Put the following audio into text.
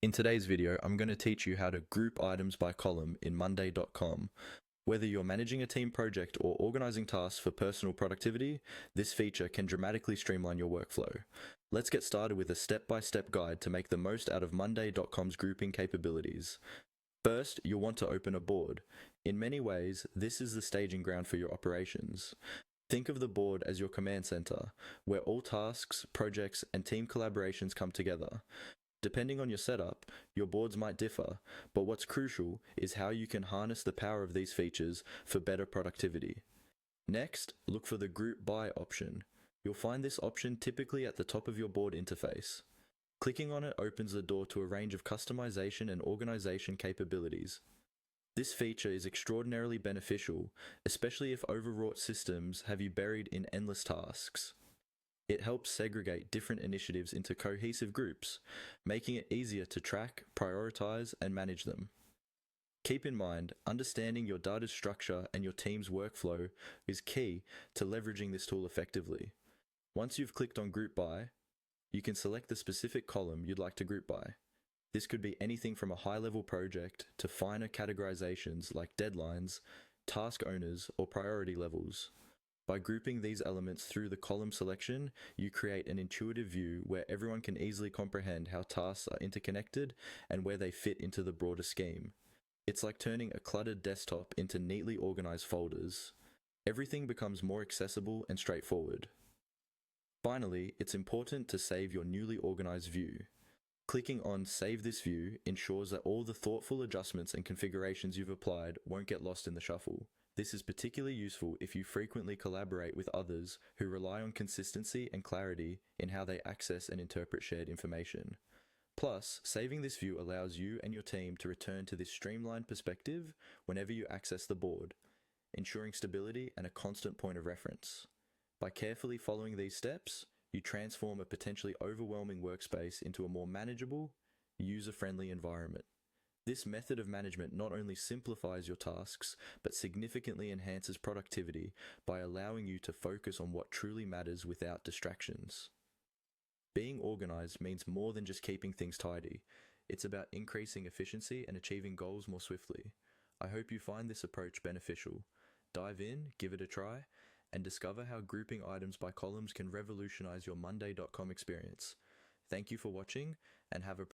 In today's video, I'm going to teach you how to group items by column in Monday.com. Whether you're managing a team project or organizing tasks for personal productivity, this feature can dramatically streamline your workflow. Let's get started with a step-by-step guide to make the most out of Monday.com's grouping capabilities. First, you'll want to open a board. In many ways, this is the staging ground for your operations. Think of the board as your command center, where all tasks, projects, and team collaborations come together. Depending on your setup, your boards might differ, but what's crucial is how you can harness the power of these features for better productivity. Next, look for the Group By option. You'll find this option typically at the top of your board interface. Clicking on it opens the door to a range of customization and organization capabilities. This feature is extraordinarily beneficial, especially if overwrought systems have you buried in endless tasks. It helps segregate different initiatives into cohesive groups, making it easier to track, prioritize, and manage them. Keep in mind, understanding your data's structure and your team's workflow is key to leveraging this tool effectively. Once you've clicked on Group By, you can select the specific column you'd like to group by. This could be anything from a high-level project to finer categorizations like deadlines, task owners, or priority levels. By grouping these elements through the column selection, you create an intuitive view where everyone can easily comprehend how tasks are interconnected and where they fit into the broader scheme. It's like turning a cluttered desktop into neatly organized folders. Everything becomes more accessible and straightforward. Finally, it's important to save your newly organized view. Clicking on Save This View ensures that all the thoughtful adjustments and configurations you've applied won't get lost in the shuffle. This is particularly useful if you frequently collaborate with others who rely on consistency and clarity in how they access and interpret shared information. Plus, saving this view allows you and your team to return to this streamlined perspective whenever you access the board, ensuring stability and a constant point of reference. By carefully following these steps, you transform a potentially overwhelming workspace into a more manageable, user-friendly environment. This method of management not only simplifies your tasks, but significantly enhances productivity by allowing you to focus on what truly matters without distractions. Being organized means more than just keeping things tidy. It's about increasing efficiency and achieving goals more swiftly. I hope you find this approach beneficial. Dive in, give it a try, and discover how grouping items by columns can revolutionize your Monday.com experience. Thank you for watching, and have a